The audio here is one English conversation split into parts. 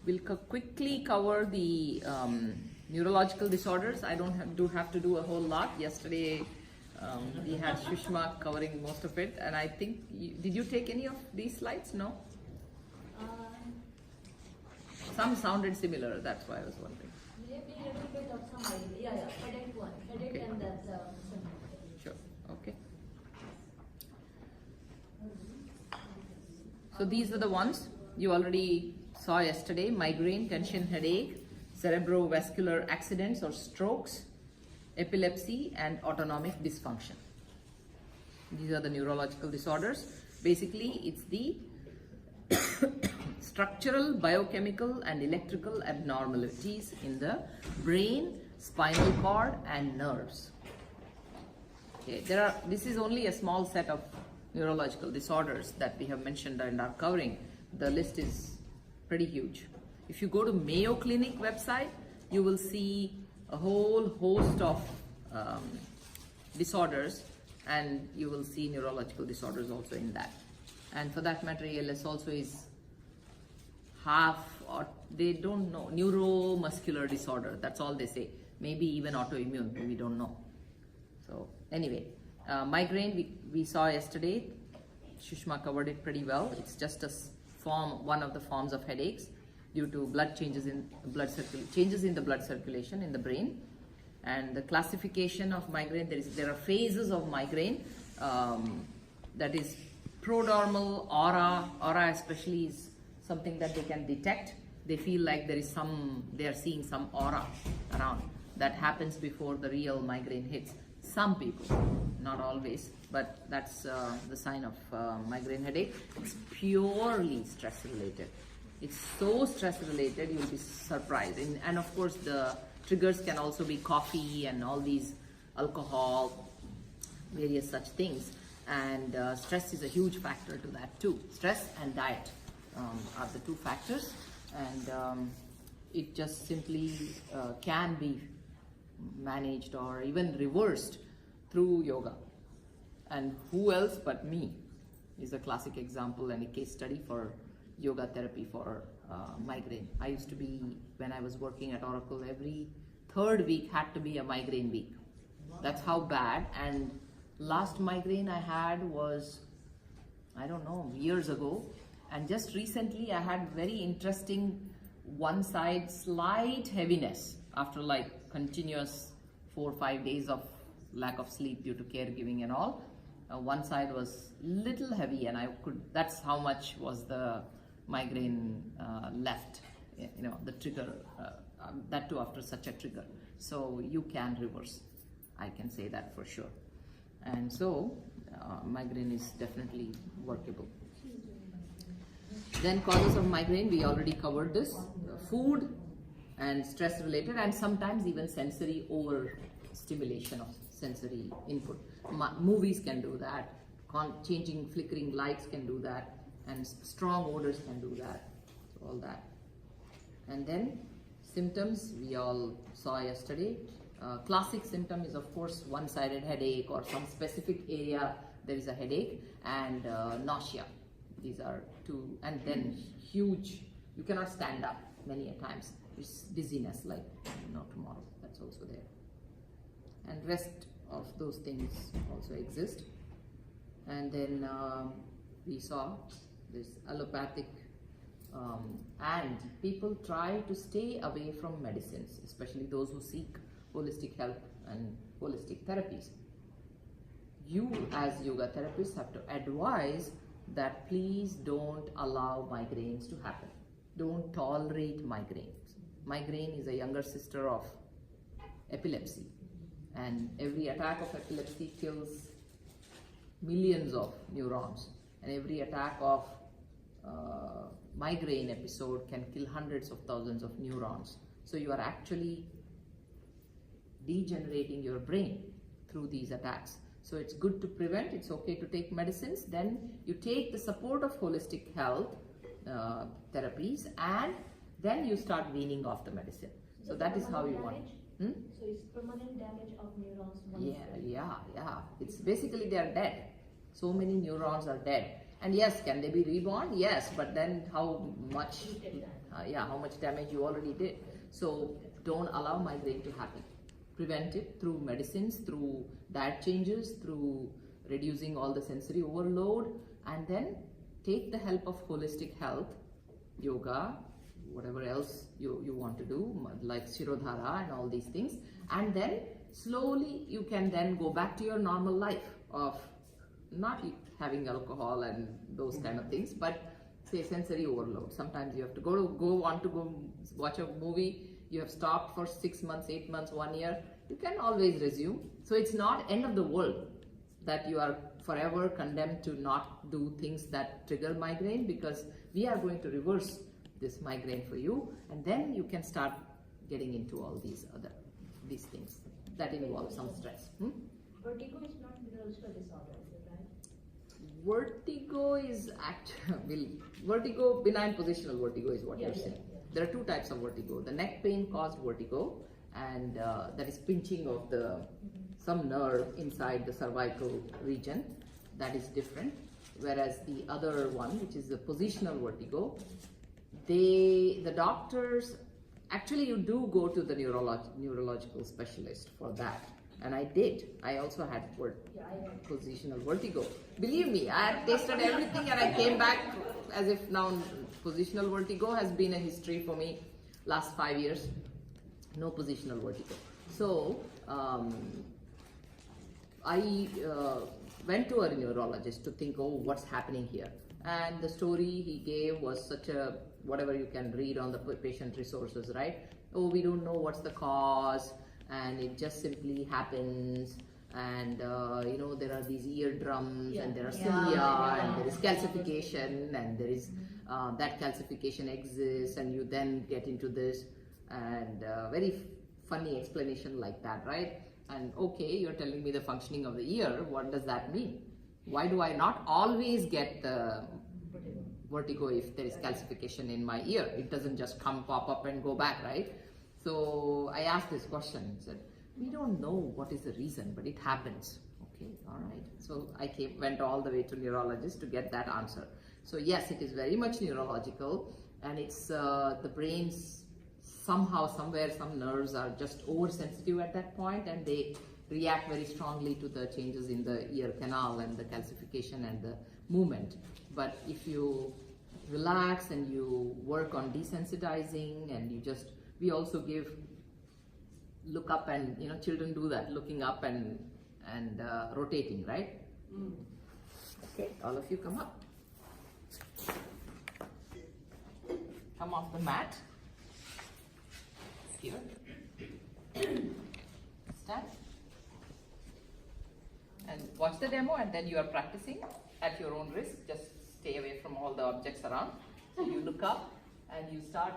we'll quickly cover the neurological disorders. I don't have to do a whole lot. Yesterday we had Shushma covering most of it, and I think did you take any of these slides? No. Some sounded similar. That's why I was wondering. Maybe a little bit of some idea. Yeah. Headache one. Headache Okay. and that's Sure. Okay. So these are the ones you already saw yesterday: migraine, tension, headache, cerebrovascular accidents or strokes, epilepsy, and autonomic dysfunction. These are the neurological disorders. Basically, it's the structural, biochemical, and electrical abnormalities in the brain, spinal cord, and nerves. Okay, this is only a small set of neurological disorders that we have mentioned and are covering. The list is pretty huge. If you go to Mayo Clinic website, you will see a whole host of disorders, and you will see neurological disorders also in that. And for that matter, ALS also is half, or they don't know, neuromuscular disorder. That's all they say. Maybe even autoimmune, we don't know. So anyway, migraine we saw yesterday. Shushma covered it pretty well. It's just one of the forms of headaches due to changes in the blood circulation in the brain. And the classification of migraine, there are phases of migraine. That is prodromal, aura especially is something that they can detect. They feel like they are seeing some aura around. That happens before the real migraine hits. Some people, not always, but that's the sign of migraine headache. It's purely stress related. It's so stress related, you'll be surprised. And of course, the triggers can also be coffee and all these alcohol, various such things. And stress is a huge factor to that too. Stress and diet are the two factors, and it just simply can be managed or even reversed through yoga. And who else but me is a classic example and a case study for yoga therapy for migraine. I used to be, when I was working at Oracle, every third week had to be a migraine week. That's how bad. And last migraine I had was, I don't know, years ago. And just recently I had very interesting one side slight heaviness after like continuous 4 or 5 days of lack of sleep due to caregiving and all. One side was little heavy, and that's how much was the migraine left, the trigger, that too after such a trigger. So you can reverse, I can say that for sure. And so migraine is definitely workable. Then causes of migraine, we already covered this. Food and stress related, and sometimes even sensory overstimulation of sensory input. Movies can do that, changing flickering lights can do that, and strong odors can do that, so all that. And then symptoms we all saw yesterday. Classic symptom is of course one-sided headache, or some specific area there is a headache, and nausea. These are two. And then huge, you cannot stand up many a times. It's dizziness like no tomorrow. That's also there. And rest of those things also exist. And then we saw this allopathic, and people try to stay away from medicines, especially those who seek holistic health and holistic therapies. You as yoga therapists have to advise that please don't allow migraines to happen. Don't tolerate migraines. Migraine is a younger sister of epilepsy, and every attack of epilepsy kills millions of neurons, and every attack of migraine episode can kill hundreds of thousands of neurons. So you are actually degenerating your brain through these attacks. So it's good to prevent. It's okay to take medicines. Then you take the support of holistic health therapies, and then you start weaning off the medicine. So that is how you want. So it's permanent damage of neurons. Yeah. It's basically they are dead. So many neurons are dead, And yes, can they be reborn? Yes, but then how much, how much damage you already did. So don't allow migraine to happen. Prevent it through medicines, through diet changes, through reducing all the sensory overload, and then take the help of holistic health, yoga, whatever else you want to do, like Shirodhara and all these things. And then slowly you can then go back to your normal life of not having alcohol and those kind of things, but say sensory overload. Sometimes you have to go watch a movie, you have stopped for 6 months, 8 months, 1 year, you can always resume. So it's not end of the world that you are forever condemned to not do things that trigger migraine, because we are going to reverse this migraine for you, and then you can start getting into all these things that involve some stress. Vertigo is not neurological disorder, is it right? Vertigo is vertigo, benign positional vertigo is what you're saying. Yeah. There are two types of vertigo. The neck pain caused vertigo, and that is pinching of some nerve inside the cervical region. That is different. Whereas the other one, which is the positional vertigo, the doctors, actually you do go to the neurological specialist for that. And I did. I also had positional vertigo. Believe me, I had tasted everything and I came back as if now positional vertigo has been a history for me last 5 years. No positional vertigo. So I went to a neurologist to think, oh, what's happening here? And the story he gave was such a, whatever you can read on the patient resources, right? Oh, we don't know what's the cause, and it just simply happens, and there are these eardrums, and there are cilia, and there is calcification, and there is that calcification exists, and you then get into this, and very funny explanation like that, right? And okay, you're telling me the functioning of the ear, what does that mean? Why do I not always get the vertigo if there is calcification in my ear? It doesn't just pop up and go back, right? So I asked this question, said, we don't know what is the reason, but it happens. Okay, all right. So I went all the way to neurologist to get that answer. So yes, it is very much neurological, and it's the brain's somehow, somewhere, some nerves are just oversensitive at that point, and they react very strongly to the changes in the ear canal and the calcification and the movement. But if you relax and you work on desensitizing, and you just, we also give look up, and children do that, looking up and rotating, right? Okay, all of you come up. Come off the mat. Here. Stand. And watch the demo, and then you are practicing at your own risk. Just stay away from all the objects around. So you look up and you start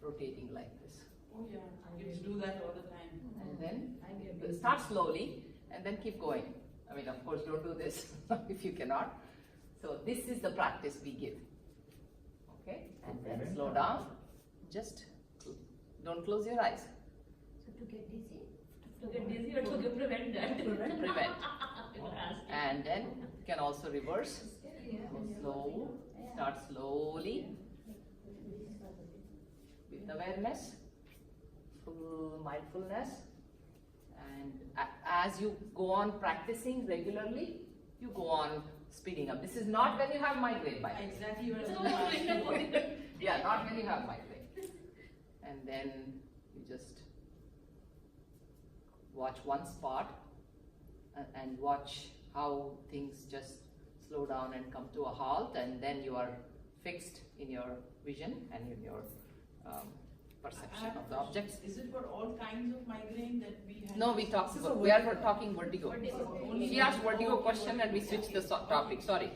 rotating like this. Oh yeah, kids do that all the time. And then start slowly and then keep going. I mean, of course, don't do this if you cannot. So this is the practice we give. Okay? And then slow down. Just don't close your eyes. So to get dizzy? To get dizzy or to prevent that? Prevent. And then you can also reverse. Go slow. Start slowly. With awareness. Full mindfulness. And as you go on practicing regularly, you go on speeding up. This is not when you have migraine, by the way. Exactly what Yeah, not when you have migraine. And then you just watch one spot and watch how things just slow down and come to a halt, and then you are fixed in your vision and in your perception of the objects. Is it for all kinds of migraine that we have? No, we are talking vertigo. She asked vertigo question and we switched the topic. Sorry.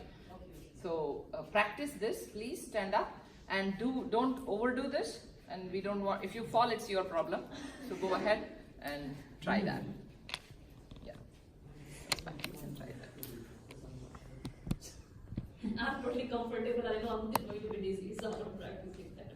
So practice this. Please stand up and don't overdo this. And we don't want, if you fall, it's your problem. So go ahead and try that. Yeah. You can try that. I'm totally comfortable. I know I'm going to be dizzy, so I'm practicing that.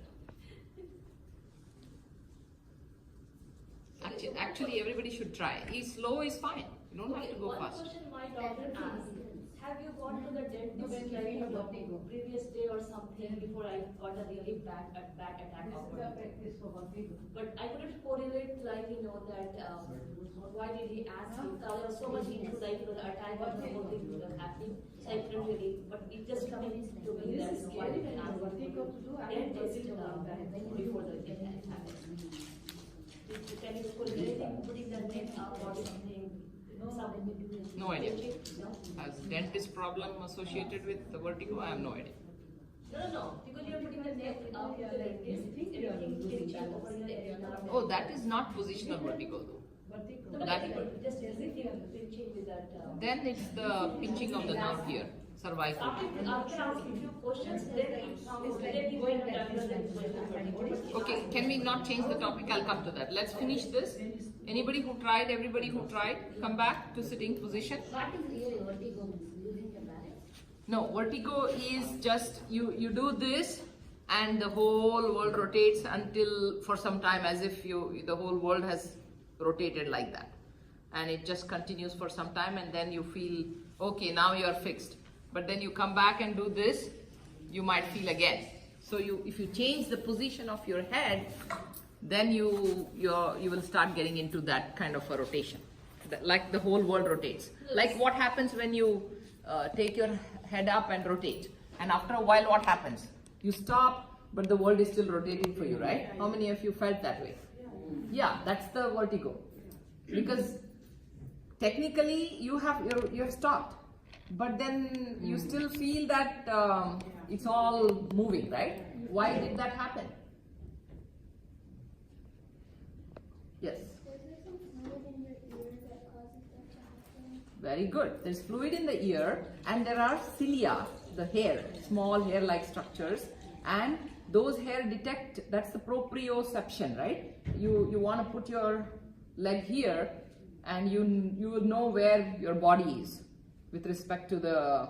Actually, everybody should try. Slow is fine. You don't have to go one fast. question my daughter asked. Have you gone to the dentist like the previous day or something before I got a really bad attack of vertigo? But I couldn't correlate that why did he ask you? I was so much into the attack of the whole thing was happening. So I couldn't really, but it just coming to me that why did he ask vertigo to do dentist before the attack happened? Can you correlate putting the neck up or something? No idea. Has dentist problem associated with the vertigo? I have no idea. No. Because you're putting the neck up to the dentist, everything pinching over your area. Oh, that is not positional vertigo though. Just pinching with that. Then it's the pinching of the nerve here, cervical. After asking few questions, Okay, can we not change the topic? I'll come to that. Let's finish this. Anybody who tried, everybody who tried, come back to sitting position. What is really vertigo? Using the balance? No, vertigo is just you do this and the whole world rotates until for some time as if the whole world has rotated like that. And it just continues for some time and then you feel, okay, now you are fixed. But then you come back and do this, you might feel again. So if you change the position of your head, then you will start getting into that kind of a rotation, like the whole world rotates. Like what happens when you take your head up and rotate, and after a while what happens? You stop, but the world is still rotating for you, right? How many of you felt that way? Yeah, that's the vertigo, because technically you have stopped, but then you still feel that it's all moving, right? Why did that happen? Yes. Very good. There's fluid in the ear and there are cilia, the hair, small hair-like structures, and those hair detect, that's the proprioception, right? You want to put your leg here and you will know where your body is with respect to the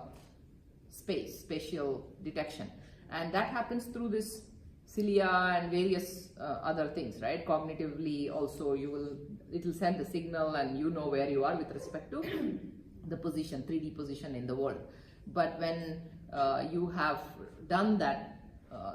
spatial detection. And that happens through this cilia and various other things, right? Cognitively also it will send a signal and you know where you are with respect to the position, 3D position in the world. But when you have done that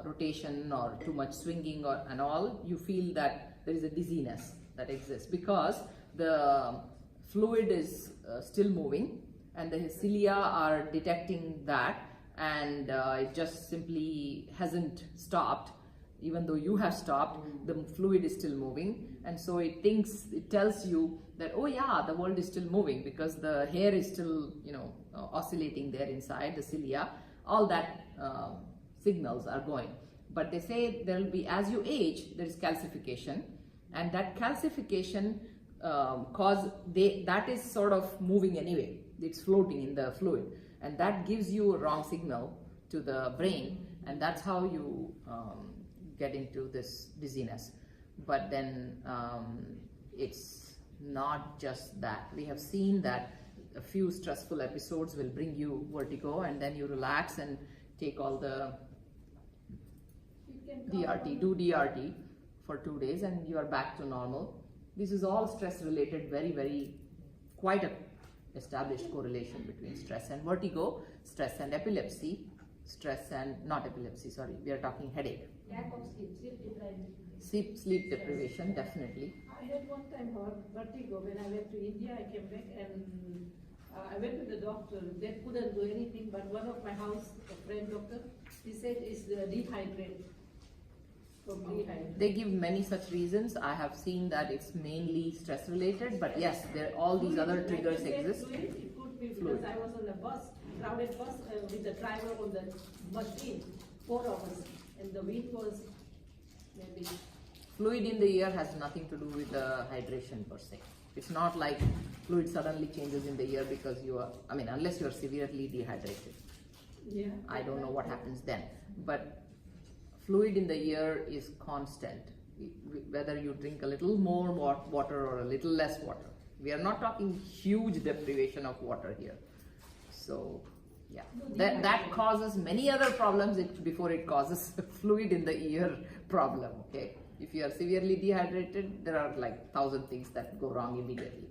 rotation or too much swinging and all, you feel that there is a dizziness that exists because the fluid is still moving and the cilia are detecting that, and it just simply hasn't stopped. Even though you have stopped, the fluid is still moving, and so it tells you that, oh yeah, the world is still moving because the hair is still oscillating there inside the cilia. All that signals are going. But they say there will be, as you age, there is calcification, and that calcification that is sort of moving anyway. It's floating in the fluid, and that gives you a wrong signal to the brain, and that's how you get into this dizziness. But then it's not just that. We have seen that a few stressful episodes will bring you vertigo, and then you relax and take all the DRT, do DRT for 2 days, and you are back to normal. This is all stress related, quite a established correlation between stress and vertigo, stress and epilepsy, stress and not epilepsy, sorry, we are talking headache. Lack of sleep deprivation. Sleep deprivation, definitely. I had one time vertigo when I went to India. I came back and I went to the doctor. They couldn't do anything, but one of my house, a friend doctor, he said it's dehydrated. They give many such reasons. I have seen that it's mainly stress related, but yes, all these other triggers exist. It could be because I was on a bus, crowded bus with the driver on the machine, 4 hours, and the wind was maybe. Fluid in the ear has nothing to do with the hydration per se. It's not like fluid suddenly changes in the ear because unless you are severely dehydrated. Yeah. I don't know what happens then. But fluid in the ear is constant, whether you drink a little more water or a little less water. We are not talking huge deprivation of water here. So, yeah, that causes many other problems before it causes fluid in the ear problem, okay? If you are severely dehydrated, there are like 1,000 things that go wrong immediately.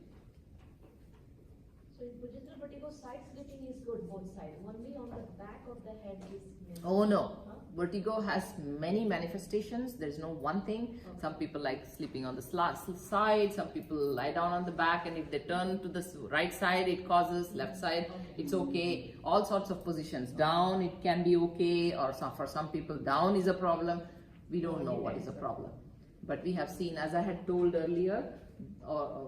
So in positional vertigo, vertigo side sleeping is good, both sides. Only on the back of the head is. Oh no. Huh? Vertigo has many manifestations. There's no one thing. Okay. Some people like sleeping on the side, some people lie down on the back, and if they turn to the right side, it causes, left side, it's okay. All sorts of positions. Down, it can be okay, or for some people, down is a problem. We don't know what is a problem. But we have seen, as I had told earlier,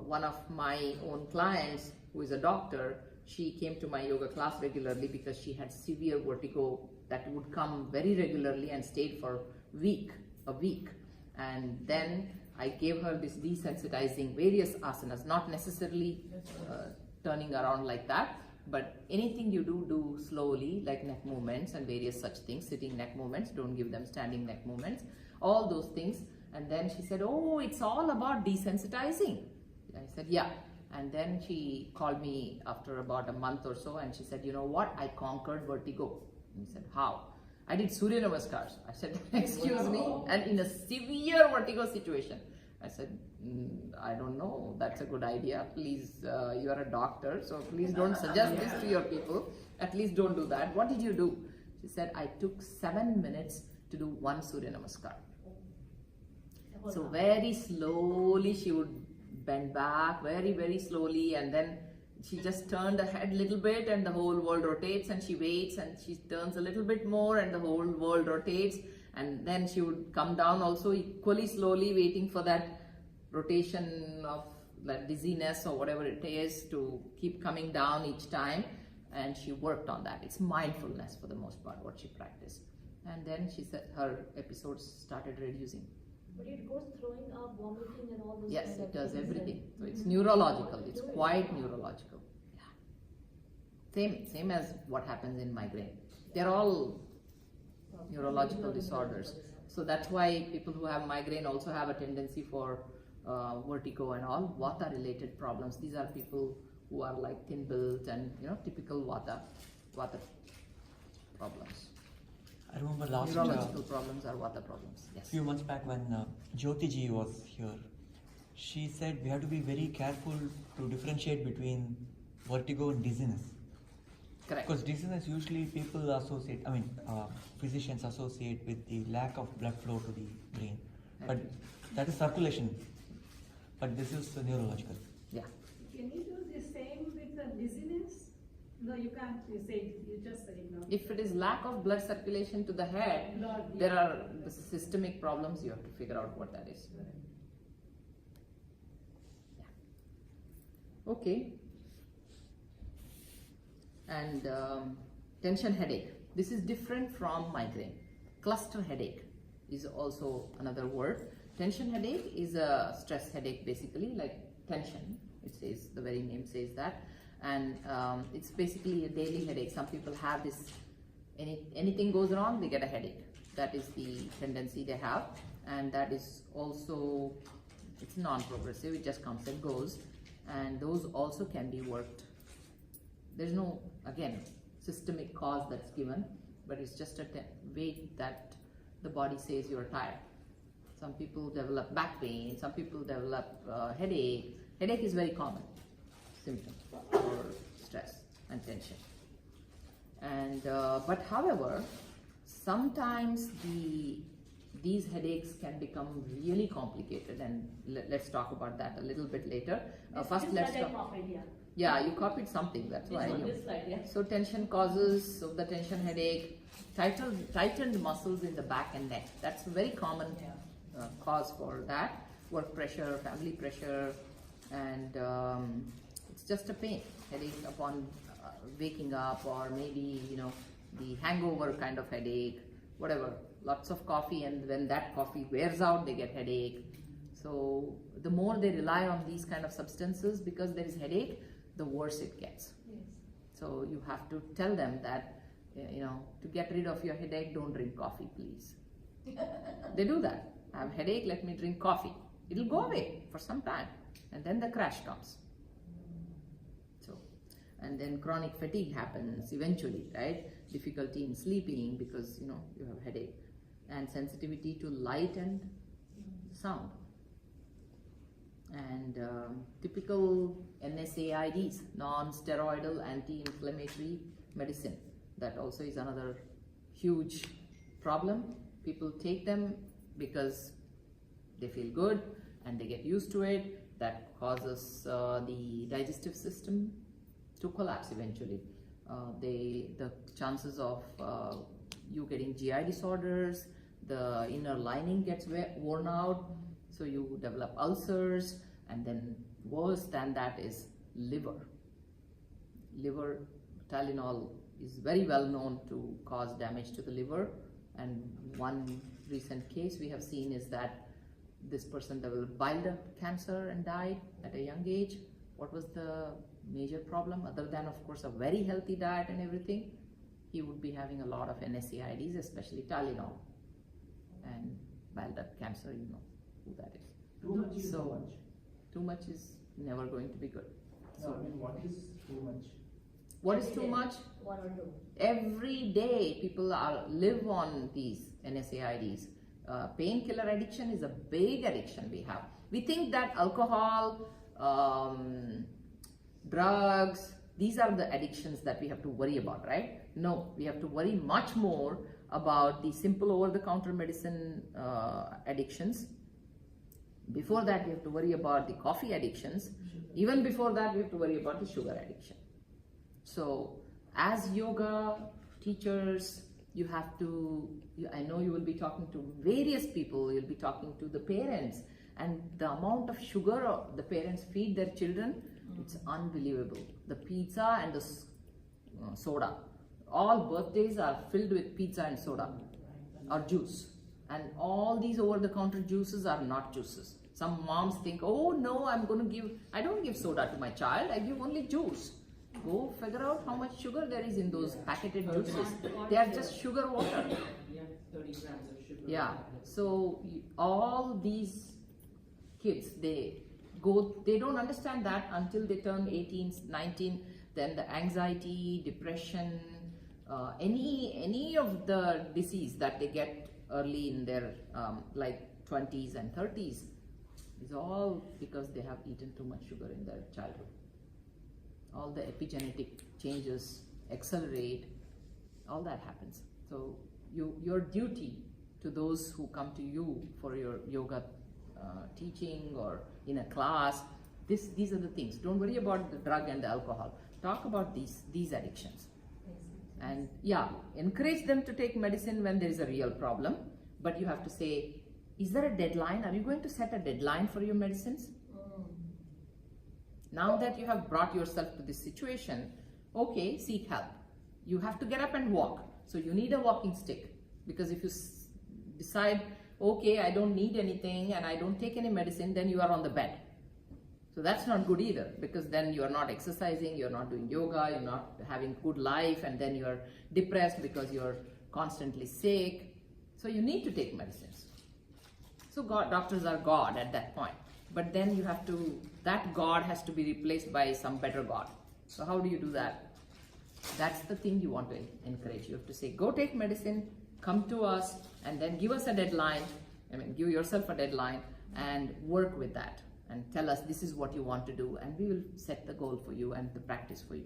one of my own clients, who is a doctor, she came to my yoga class regularly because she had severe vertigo that would come very regularly and stayed for a week. And then I gave her this desensitizing various asanas, not necessarily turning around like that, but anything you do slowly, like neck movements and various such things, sitting neck movements, don't give them standing neck movements, all those things. And then she said, oh, it's all about desensitizing. I said, yeah. And then she called me after about a month or so, and she said, you know what, I conquered vertigo. And I said, how? I did Surya Namaskars. I said, excuse me, and in a severe vertigo situation. I said, I don't know, that's a good idea. Please, you are a doctor, so please don't suggest this to your people. At least don't do that. What did you do? She said, I took 7 minutes to do one Surya Namaskar. So very slowly she would bend back, very, very slowly, and then she just turned the head a little bit and the whole world rotates, and she waits and she turns a little bit more and the whole world rotates, and then she would come down also equally slowly, waiting for that rotation of that dizziness or whatever it is to keep coming down each time, and she worked on that. It's mindfulness for the most part what she practiced, and then she said her episodes started reducing. But it goes throwing up, vomiting, and all those. Yes, kind it of does things, everything. and- So it's neurological. It's quite neurological. Yeah. Same as what happens in migraine. They're all neurological disorders. So that's why people who have migraine also have a tendency for vertigo and all vata related problems. These are people who are like thin built and typical vata problems. I remember last Neurological problems are vata problems. Yes. few months back when Jyoti ji was here, she said we have to be very careful to differentiate between vertigo and dizziness. Correct. Because dizziness usually people associate, physicians associate with the lack of blood flow to the brain. But that is circulation. But this is neurological. Yeah. Can you do the same with the dizziness? No, you can't. You just say no. If it is lack of blood circulation to the head, Blood, there yeah. are the systemic problems. You have to figure out what that is. Yeah. Okay. And tension headache. This is different from migraine. Cluster headache is also another word. Tension headache is a stress headache, basically, like tension. It says, the very name says that. And it's basically a daily headache. Some people have this, anything goes wrong, they get a headache. That is the tendency they have. And that is also, it's non-progressive, it just comes and goes. And those also can be worked. There's no, again, systemic cause that's given, but it's just a way that the body says you're tired. Some people develop back pain, some people develop headache. Headache is very common symptom for stress and tension. And but however, sometimes these headaches can become really complicated, and let's talk about that a little bit later. First, let's talk. Yeah, you copied something, that's why I knew. This slide, yeah. So tension causes of the tension headache, tightened muscles in the back and neck. That's a very common cause for that. Work pressure, family pressure, and it's just a pain, headache upon waking up, or maybe the hangover kind of headache, whatever. Lots of coffee, and when that coffee wears out, they get headache. So the more they rely on these kind of substances, because there is headache, the worse it gets. Yes. So you have to tell them that, to get rid of your headache, don't drink coffee, please. They do that. I have headache, let me drink coffee. It'll go away for some time, and then the crash comes. So, and then chronic fatigue happens eventually, right? Difficulty in sleeping because you have headache, and sensitivity to light and sound. And typical NSAIDs, non-steroidal anti-inflammatory medicine, that also is another huge problem. People take them because they feel good and they get used to it. That causes the digestive system to collapse eventually. The chances of you getting GI disorders, the inner lining gets worn out, so you develop ulcers, and then worse than that is liver. Liver, Tylenol is very well known to cause damage to the liver, and one recent case we have seen is that this person developed bile duct cancer and died at a young age. What was the major problem? Other than, of course, a very healthy diet and everything, he would be having a lot of NSAIDs, especially Tylenol. And bile duct cancer, you know who that is. Too much is So, too much. Too much is never going to be good. No, I mean, what is too much? What is too much? One or two. Every day people live on these NSAIDs. Painkiller addiction is a big addiction we have. We think that alcohol, drugs, these are the addictions that we have to worry about, right? No, we have to worry much more about the simple over-the-counter medicine addictions. Before that, we have to worry about the coffee addictions. Even before that, we have to worry about the sugar addiction. So, as yoga teachers, you have to, I know you will be talking to various people, you'll be talking to the parents, and the amount of sugar the parents feed their children, it's unbelievable. The pizza and the soda. All birthdays are filled with pizza and soda or juice. And all these over-the-counter juices are not juices. Some moms think, oh no, I don't give soda to my child, I give only juice. Go figure out how much sugar there is in those packeted juices. They are just sugar water. Yeah, 30 grams of sugar. Yeah, so all these kids, they don't understand that until they turn 18, 19, then the anxiety, depression, any of the disease that they get early in their like 20s and 30s is all because they have eaten too much sugar in their childhood. All the epigenetic changes accelerate, all that happens. So your duty to those who come to you for your yoga teaching or in a class, these are the things. Don't worry about the drug and the alcohol. Talk about these addictions. And yeah, encourage them to take medicine when there is a real problem, but you have to say, is there a deadline? Are you going to set a deadline for your medicines? Now that you have brought yourself to this situation, okay, seek help. You have to get up and walk. So you need a walking stick, because if you decide, okay, I don't need anything and I don't take any medicine, then you are on the bed. So that's not good either, because then you are not exercising, you're not doing yoga, you're not having good life, and then you're depressed because you're constantly sick. So you need to take medicines. So doctors are God at that point. But then you have to, that God has to be replaced by some better God. So how do you do that? That's the thing you want to encourage. You have to say, go take medicine, come to us, and then give us a deadline. Give yourself a deadline and work with that. And tell us this is what you want to do, and we will set the goal for you and the practice for you.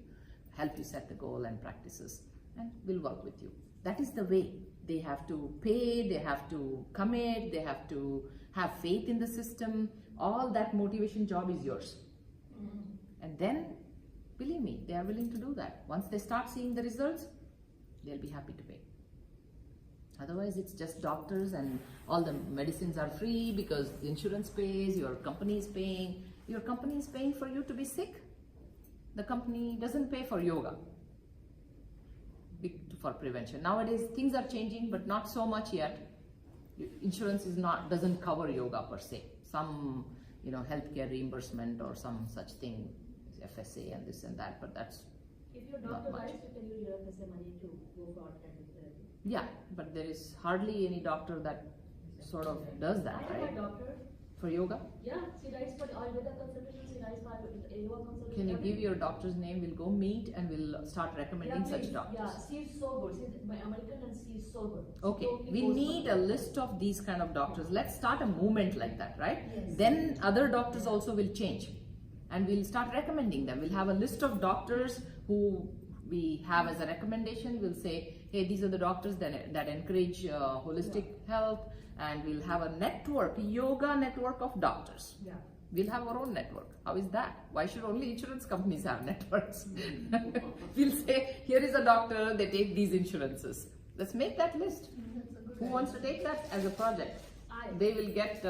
Help you set the goal and practices, and we'll work with you. That is the way. They have to pay, they have to commit, they have to have faith in the system. All that motivation job is yours. And then, believe me, they are willing to do that. Once they start seeing the results, they'll be happy to pay. Otherwise, it's just doctors and all the medicines are free because the insurance pays, your company is paying. Your company is paying for you to be sick. The company doesn't pay for yoga, for prevention. Nowadays, things are changing, but not so much yet. Insurance doesn't cover yoga per se. Some, healthcare reimbursement or some such thing, FSA and this and that, but that's If your not doctor much. dies, you can use your FSA money to go for alternative therapy. Yeah, but there is hardly any doctor that sort of does that, I know right? my doctor. For yoga? Yeah, she writes for Ayurveda consultation, she writes for yoga consultation. Can you give your doctor's name? We'll go meet and we'll start recommending such please. doctors. Yeah, she's so good. She's my American and she's so good. She Okay, totally we goes need for a it. list of these kind of doctors. Let's start a movement like that, right? Yes. Then other doctors also will change and we'll start recommending them. We'll have a list of doctors who we have as a recommendation. We'll say, hey, these are the doctors that encourage holistic health, and we'll have a network, yoga network of doctors. Yeah. We'll have our own network. How is that? Why should only insurance companies have networks? We'll say, here is a doctor, they take these insurances. Let's make that list. Who wants to take that as a project? They will get,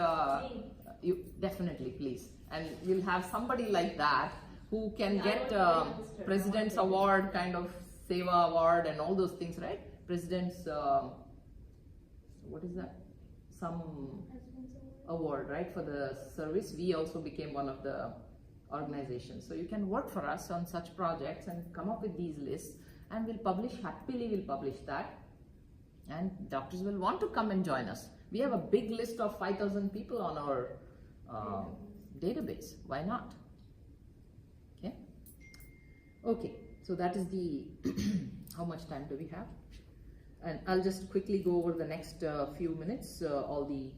you definitely, please. And we'll have somebody like that who can Yeah, get I want to register. President's Award, kind of Seva Award and all those things, right? President's, what is that? Some award, right, for the service. We also became one of the organizations. So you can work for us on such projects and come up with these lists, and we'll publish, happily we'll publish that. And doctors will want to come and join us. We have a big list of 5,000 people on our database. Why not? Okay. Okay, so that is the, how much time do we have? And I'll just quickly go over the next few minutes, all the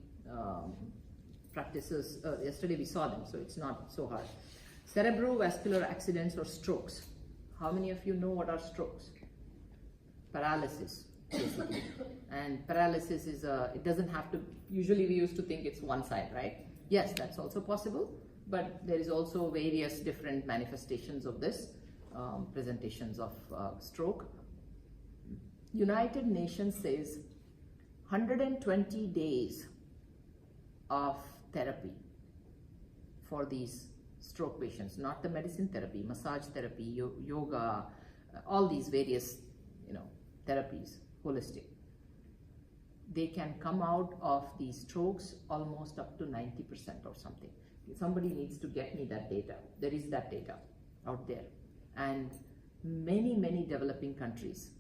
practices. Yesterday we saw them, so it's not so hard. Cerebrovascular accidents or strokes. How many of you know what are strokes? Paralysis, basically. And paralysis is, it doesn't have to, usually we used to think it's one side, right? Yes, that's also possible, but there is also various different manifestations of this, presentations of stroke. United Nations says 120 days of therapy for these stroke patients, not the medicine therapy, massage therapy, yoga, all these various, therapies, holistic. They can come out of these strokes almost up to 90% or something. Somebody needs to get me that data. There is that data out there. And many, many developing countries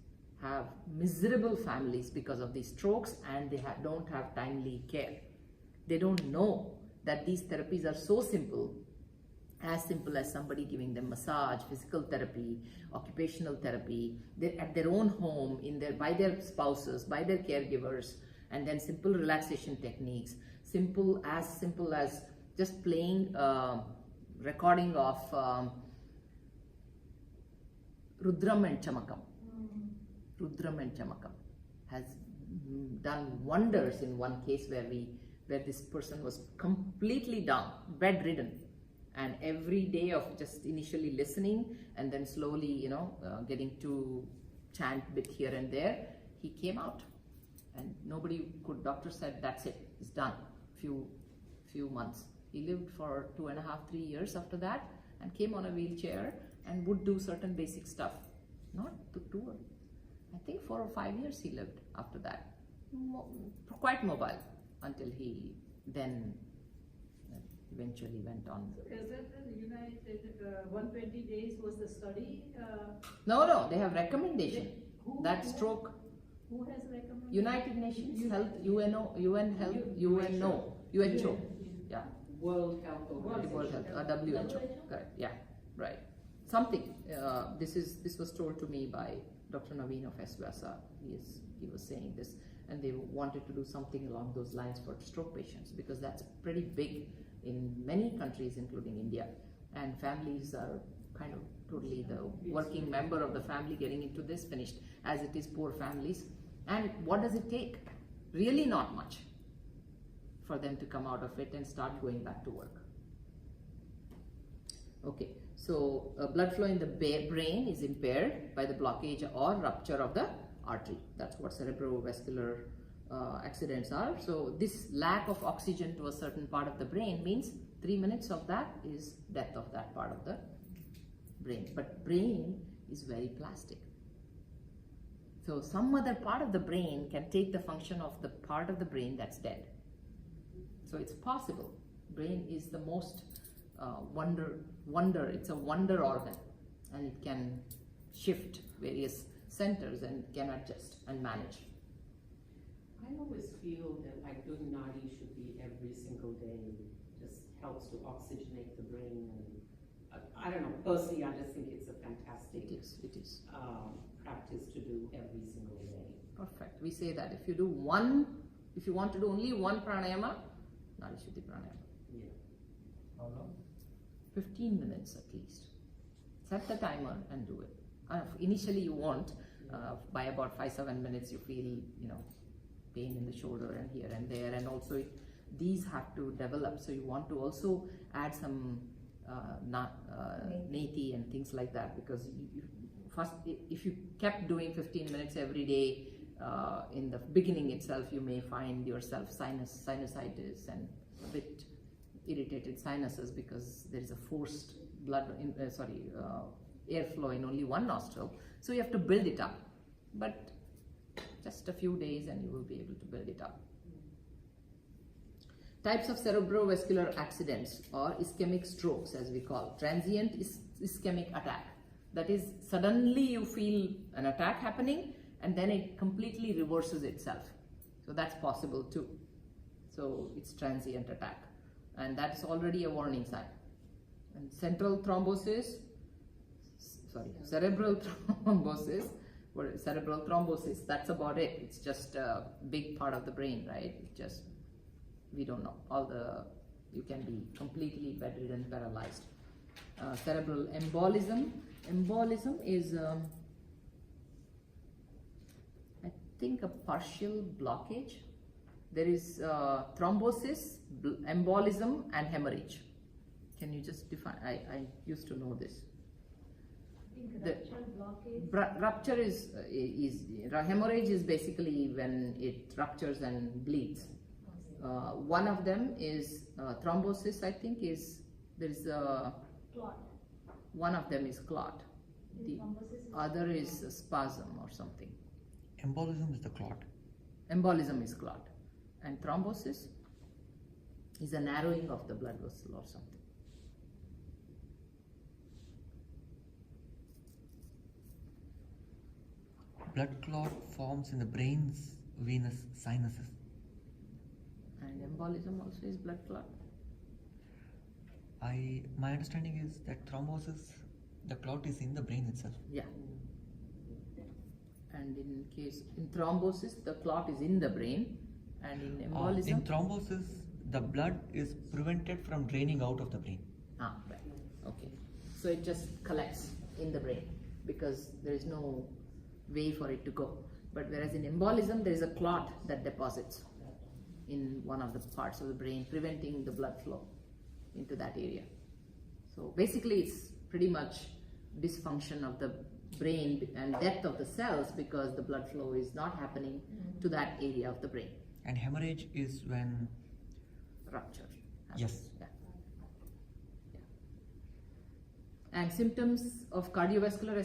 have miserable families because of these strokes, and they don't have timely care. They don't know that these therapies are so simple as somebody giving them massage, physical therapy, occupational therapy, they're at their own home, by their spouses, by their caregivers, and then simple relaxation techniques, simple as just playing recording of Rudram and Chamakam. Rudram and Chamakam has done wonders in one case where this person was completely down, bedridden, and every day of just initially listening and then slowly, getting to chant bit here and there, he came out, and doctor said that's it, it's done. Few months. He lived for 2.5, 3 years after that, and came on a wheelchair and would do certain basic stuff. Not to do it. I think 4 or 5 years he lived after that. Quite mobile until he then eventually went on. So is that the United 120 days was the study? No, they have recommendation. That stroke, Who has recommended? United Nations Health, UN Health, WHO. Yeah, World Health World Organization. Health, WHO. Correct. Yeah, right. Something. This was told to me by Dr. Naveen of SVASA. He was saying this, and they wanted to do something along those lines for stroke patients, because that's pretty big in many countries, including India. And families are kind of totally the working member of the family getting into this, finished, as it is poor families. And what does it take? Really not much for them to come out of it and start going back to work. Okay, so blood flow in the brain is impaired by the blockage or rupture of the artery. That's what cerebrovascular accidents are. So this lack of oxygen to a certain part of the brain means 3 minutes of that is death of that part of the brain. But brain is very plastic. So some other part of the brain can take the function of the part of the brain that's dead. So it's possible. Brain is the most it's a wonder organ, and it can shift various centers and can adjust and manage. I always feel that like doing nadi should be every single day. just helps to oxygenate the brain. And I don't know, personally, I just think it's a fantastic It is. practice to do every single day. Perfect. We say that if you want to do only one pranayama, Narishuddhi pranayama. Yeah. How long? 15 minutes at least. Set the timer and do it. Initially you won't. By about 5-7 minutes you feel, pain in the shoulder and here and there, and also these have to develop. So you want to also add some neti and things like that, because first, if you kept doing 15 minutes every day, in the beginning itself, you may find yourself sinusitis and a bit irritated sinuses because there is a forced airflow in only one nostril. So you have to build it up, but just a few days and you will be able to build it up. Types of cerebrovascular accidents or ischemic strokes, as we call. Transient ischemic attack. That is, suddenly you feel an attack happening and then it completely reverses itself. So that's possible too. So it's transient attack, and that's already a warning sign. And cerebral thrombosis, that's about it. It's just a big part of the brain, right? We don't know. You can be completely bedridden, paralyzed. Cerebral embolism. Embolism is, I think, a partial blockage. There is thrombosis, embolism, and hemorrhage. Can you just define? I used to know this. Rupture is hemorrhage is basically when it ruptures and bleeds. One of them is thrombosis. I think there is a Clot. one of them is clot. The other is a spasm or something. Embolism is the clot. Embolism is clot, and thrombosis is a narrowing of the blood vessel or something. Blood clot forms in the brain's venous sinuses. And embolism also is blood clot. My understanding is that thrombosis, the clot is in the brain itself. Yeah. And in thrombosis, the clot is in the brain, and in embolism. In thrombosis, the blood is prevented from draining out of the brain. Right. Okay. So it just collects in the brain because there is no way for it to go. But whereas in embolism, there is a clot that deposits in one of the parts of the brain, preventing the blood flow into that area. So basically, it's pretty much dysfunction of the brain and death of the cells because the blood flow is not happening to that area of the brain. And hemorrhage is when Rupture. Yes. Yeah. And symptoms of cardiovascular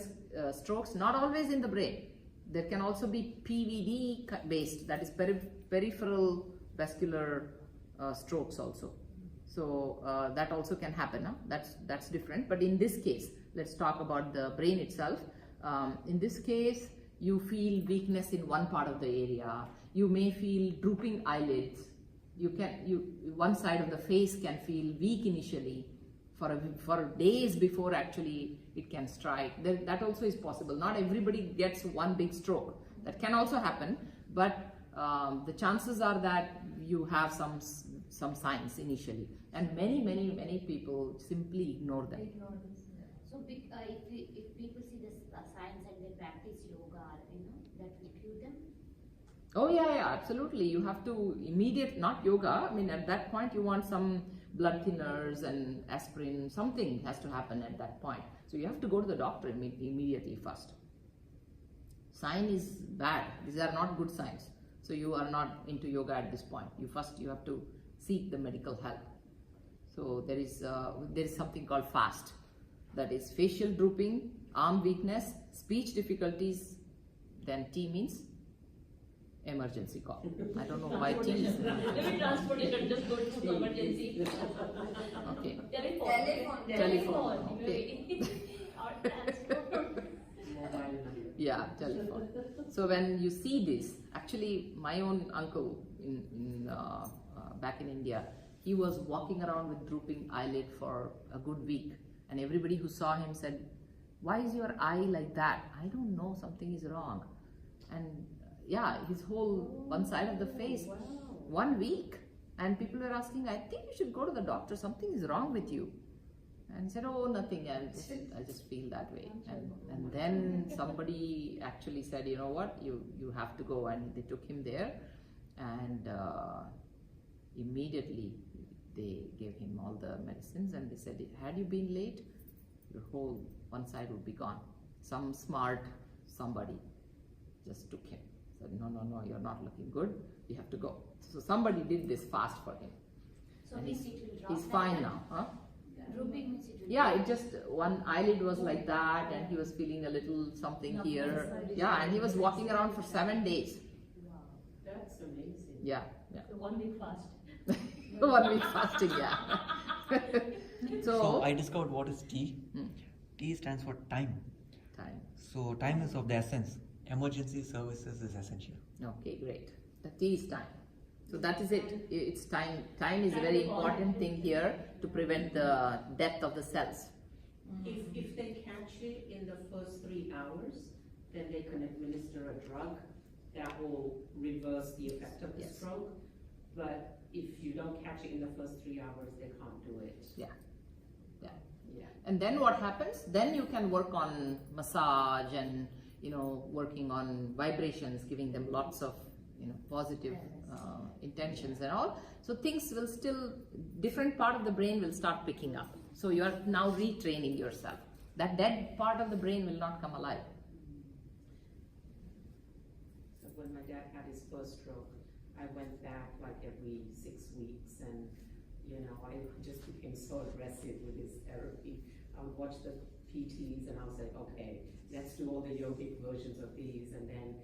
strokes, not always in the brain. There can also be PVD based, that is peripheral vascular strokes also. So that also can happen. Huh? That's different. But in this case, let's talk about the brain itself. In this case, you feel weakness in one part of the area. You may feel drooping eyelids. One side of the face can feel weak initially for days before actually it can strike. That also is possible. Not everybody gets one big stroke. That can also happen, but the chances are that you have some signs initially, and many people simply ignore them. So if people see the signs and they practice yoga, that will cure them? Oh yeah, absolutely. You have to not yoga. I mean, at that point you want some blood thinners and aspirin, something has to happen at that point. So you have to go to the doctor immediately first. Sign is bad. These are not good signs. So you are not into yoga at this point. You have to seek the medical help. So there is something called FAST. That is facial drooping, arm weakness, speech difficulties. Then T means emergency call. I don't know why T is. Maybe transportation, just go to emergency. Okay. Telephone. Okay. Or transport. Yeah, telephone. So when you see this, actually my own uncle back in India, He was walking around with drooping eyelid for a good week, and everybody who saw him said, "Why is your eye like that?" "I don't know, something is wrong." And yeah, his whole one side of the face, 1 week. And people were asking, "I think you should go to the doctor, something is wrong with you." And he said, "Oh, nothing, I just feel that way." And then somebody actually said, "You know what, you have to go." And they took him there, and immediately they gave him all the medicines, and they said, "Had you been late, your whole one side would be gone." Some smart somebody just took him, said, no, you're not looking good, you have to go." So somebody did this fast for him. So And means it will drop he's like fine that? now. Huh? Drooping means it will Yeah, drop. it just, one eyelid was like that, and he was feeling a little something here. Yeah, and he was walking around for 7 days. That's amazing. Yeah. So 1 week fast. 1 week fasting, yeah. So I discovered what is T. Hmm. T stands for time. Time. So time is of the essence. Emergency services is essential. Okay, great. The T is time. So that is it. It's time. Time is a very important thing here to prevent the death of the cells. If they catch it in the first 3 hours, then they can administer a drug that will reverse the effect of the Yes. stroke. But if you don't catch it in the first 3 hours, they can't do it. Yeah. Yeah. Yeah. And then what happens? Then you can work on massage and, working on vibrations, giving them lots of, positive intentions and all. So things will still, different part of the brain will start picking up. So you are now retraining yourself. That dead part of the brain will not come alive. So when my dad had his first stroke, I went back like every 6 weeks, and I just became so aggressive with his therapy. I would watch the PTs and I was like, okay, let's do all the yogic versions of these. And then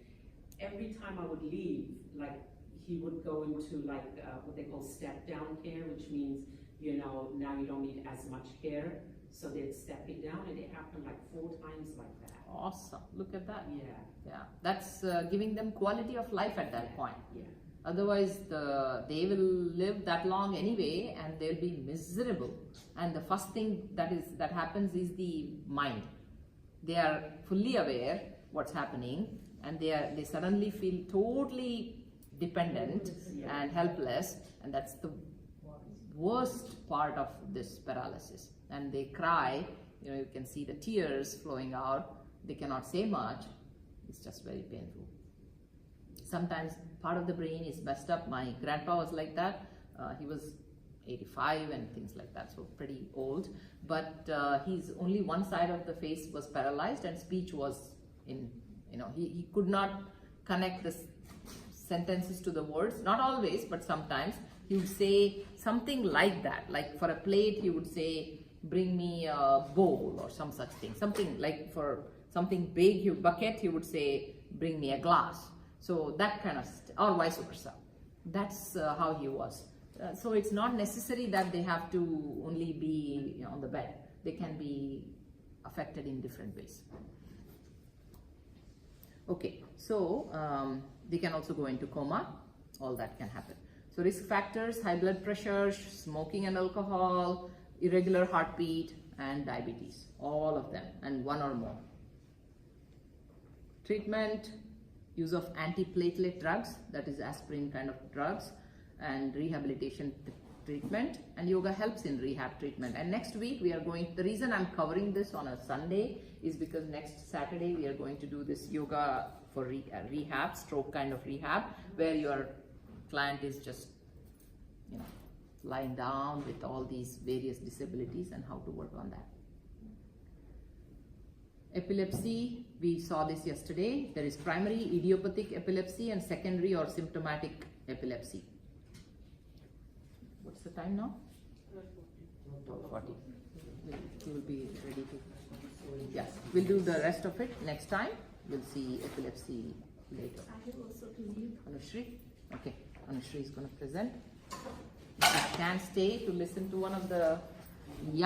every time I would leave, like he would go into like what they call step down care, which means, now you don't need as much care. So they'd step it down, and it happened like 4 times like that. Awesome. Look at that. Yeah, Yeah. That's giving them quality of life at that point. yeah. Otherwise, they will live that long anyway, and they'll be miserable. And the first thing that happens is the mind. They are fully aware what's happening, and they suddenly feel totally dependent and helpless, and that's the worst part of this paralysis. And they cry. You can see the tears flowing out. They cannot say much. It's just very painful. Sometimes part of the brain is messed up. My grandpa was like that. He was 85 and things like that, so pretty old. But his only one side of the face was paralyzed, and speech was he could not connect the sentences to the words. Not always, but sometimes he would say something like that. Like for a plate, he would say, "Bring me a bowl," or some such thing. Something like for something big, bucket, he would say, "Bring me a glass." So that kind of, or vice versa. That's how he was. So it's not necessary that they have to only be on the bed. They can be affected in different ways. Okay, so they can also go into coma. All that can happen. So risk factors: high blood pressure, smoking and alcohol, irregular heartbeat, and diabetes. All of them, and one or more. Treatment: use of antiplatelet drugs, that is aspirin kind of drugs, and rehabilitation treatment. And yoga helps in rehab treatment. And next week we are going, the reason I'm covering this on a Sunday is because next Saturday we are going to do this yoga for rehab, stroke kind of rehab, where your client is just, lying down with all these various disabilities and how to work on that. Epilepsy, we saw this yesterday. There is primary idiopathic epilepsy and secondary or symptomatic epilepsy. What's the time now? 12:40. We will be ready to. Yeah, we'll do the rest of it next time. We'll see epilepsy later. I have also to leave. Anushri? Okay, Anushri is going to present. If you can stay to listen to one of the young